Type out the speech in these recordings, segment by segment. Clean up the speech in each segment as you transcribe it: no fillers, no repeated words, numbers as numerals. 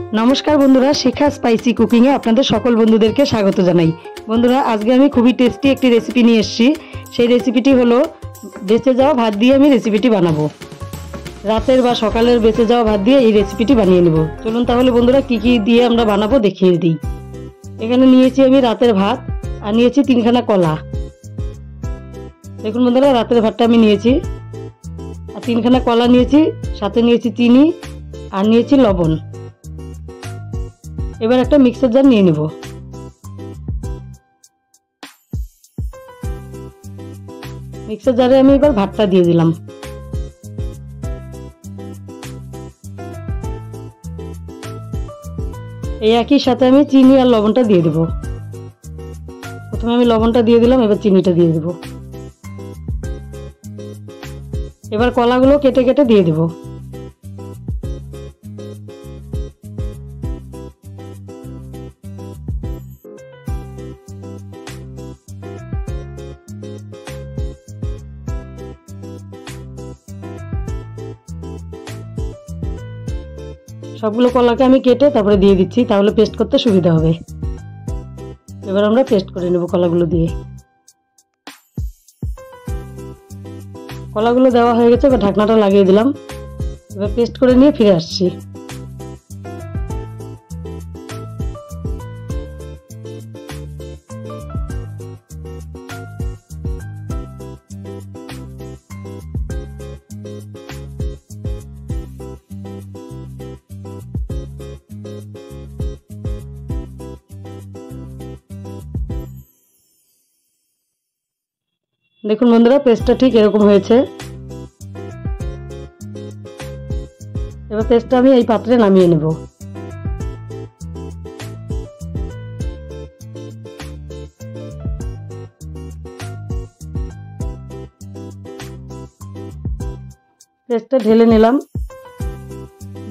नमस्कार बंधुरा शिखा spicy cooking ए आपनादेर सकल बंधुदेरके स्वागत जानाई। बंधुरा आजके आमी खूबई टेस्टी एक रेसिपि निये एसेछि। सेई रेसिपिटी हलो बेঁচে যাওয়া भात दिए आमी रेसिपिटी बानाबो। रातेर बा सकालेर बेঁচে যাওয়া भात दिए এই रेसिपिटी बानिয়ে नेब। चलुन ताहले बंधुरा की दिए आमरा बानाबो देखिए दिई। एखाने नियेछि आमी रातेर भात और नियेछि 3खाना कला। देखुन बंधुरा रातेर भातटा आमी नियेछि और 3खाना कला नियेछि, साथे नियेछि चीनी और नियेछि लवण। এবার একটা মিক্সার জার নিয়ে নেব। মিক্সার জারে আমি এবার ভাতটা দিয়ে দিলাম। এই একই সাথে আমি চিনি আর লবণটা দিয়ে দেব। প্রথমে আমি লবণটা দিয়ে দিলাম, এবার চিনিটা দিয়ে দেব। এবার কলাগুলো কেটে কেটে দিয়ে দেব। সবগুলো কলাকে আমি কেটে তারপরে দিয়ে দিচ্ছি, তাহলে পেস্ট করতে সুবিধা হবে। এবার আমরা পেস্ট করে নেব কলাগুলো দিয়ে। কলাগুলো দেওয়া হয়ে গেছে, এবার ঢাকনাটা লাগিয়ে দিলাম। এবার পেস্ট করে নিয়ে ফিরে আসছি। দেখুন বন্ধুরা পেস্টটা ঠিক এরকম হয়েছে। এবার পেস্টটা আমি এই পাত্রে নামিয়ে নেব। পেস্টটা ঢেলে নিলাম।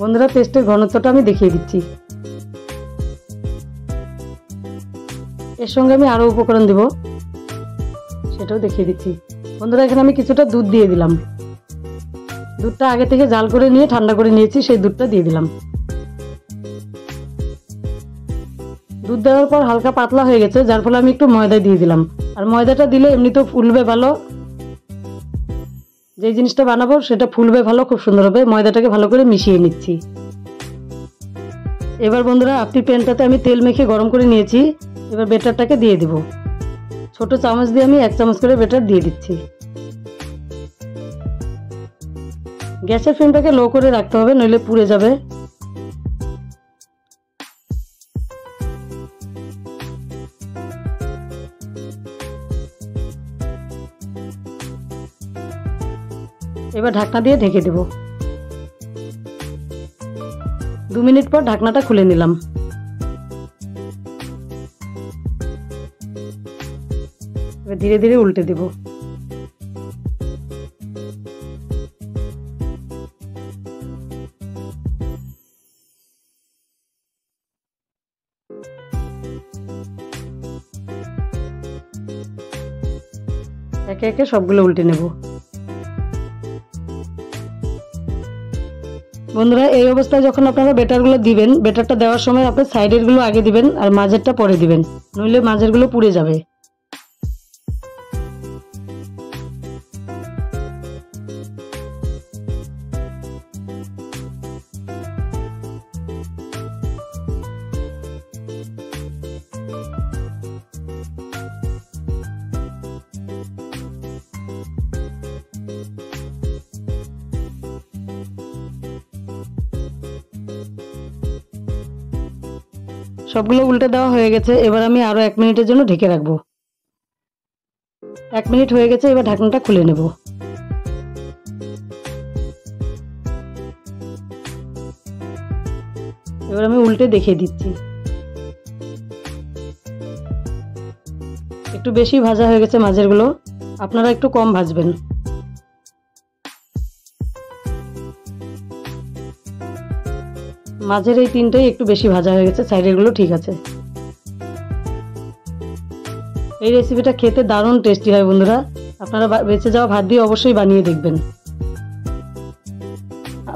বন্ধুরা পেস্টের ঘনত্বটা আমি দেখিয়ে দিচ্ছি। এর সঙ্গে আমি আরো উপকরণ দেব, সেটাও দেখিয়ে দিচ্ছি। বন্ধুরা এখানে আমি কিছুটা দুধ দিয়ে দিলাম। দুধটা আগে থেকে জাল করে নিয়ে ঠান্ডা করে নিয়েছি, সেই দুধটা দিয়ে দিলাম। দুধ দেওয়ার পর হালকা পাতলা হয়ে গেছে, যার ফলে আমি একটু ময়দা দিয়ে দিলাম। আর ময়দাটা দিলে এমনিতেও ফুলবে ভালো। যে জিনিসটা বানাবো সেটা ফুলবে ভালো, খুব সুন্দর হবে। ময়দাটাকে ভালো করে মিশিয়ে নিচ্ছি। এবার বন্ধুরা আপনি প্যানটাতে আমি তেল মেখে গরম করে নিয়েছি। এবার বেটারটাকে দিয়ে দেব। ছোট চামচ দিয়ে আমি 1 চামচ করে বেটার দিয়ে দিচ্ছি। গ্যাসের ফ্লেমটাকে লো করে রাখতে হবে, নইলে পুড়ে যাবে। এবার ঢাকনা দিয়ে ঢেকে দেব। 2 মিনিট পর ঢাকনাটা খুলে নিলাম। ধীরে ধীরে উল্টে দেব। একে একে সবগুলো উল্টে নেব। বন্ধুরা এই অবস্থায় যখন আপনারা বেটারগুলো দিবেন, বেটারটা দেওয়ার সময় আপনি সাইডের গুলো আগে দিবেন আর মাঝেরটা পরে দিবেন, নইলে মাঝের গুলো পুড়ে যাবে। সবগুলো উল্টে দেওয়া হয়ে গেছে। এবার আমি আরো 1 মিনিটের জন্য ঢেকে রাখবো। 1 মিনিট হয়ে গেছে, এবার ঢাকনাটা খুলে নেব। এবার আমি উল্টে দেখিয়ে দিচ্ছি। একটু বেশি ভাজা হয়ে গেছে মাঝের গুলো, আপনারা একটু কম ভাজবেন। মাঝের এই 3টাই একটু বেশি ভাজা হয়ে গেছে, সাইডের গুলো ঠিক আছে। এই রেসিপিটা খেতে দারুণ টেস্টি হয় বন্ধুরা। আপনারা বেঁচে যাওয়া ভাত দিয়ে অবশ্যই বানিয়ে দেখবেন।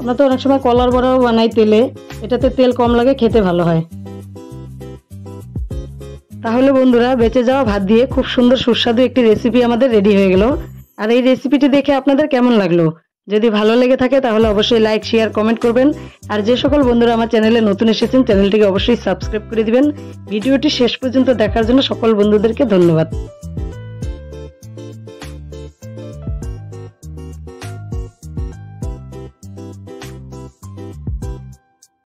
আমরা তো অনেক সময় কলার বড়াও বানাই তেলে, এটাতে তেল কম লাগে, খেতে ভালো হয়। তাহলে বন্ধুরা বেঁচে যাওয়া ভাত দিয়ে খুব সুন্দর সুস্বাদু একটি রেসিপি আমাদের রেডি হয়ে গেল। আর এই রেসিপিটি দেখে আপনাদের কেমন লাগলো? যদি ভালো লেগে থাকে তাহলে অবশ্যই লাইক, শেয়ার, কমেন্ট করবেন। আর যে সকল বন্ধুরা আমার চ্যানেলে নতুন এসেছেন চ্যানেলটিকে অবশ্যই সাবস্ক্রাইব করে দিবেন। ভিডিওটি শেষ পর্যন্ত দেখার জন্য সকল বন্ধুদেরকে ধন্যবাদ।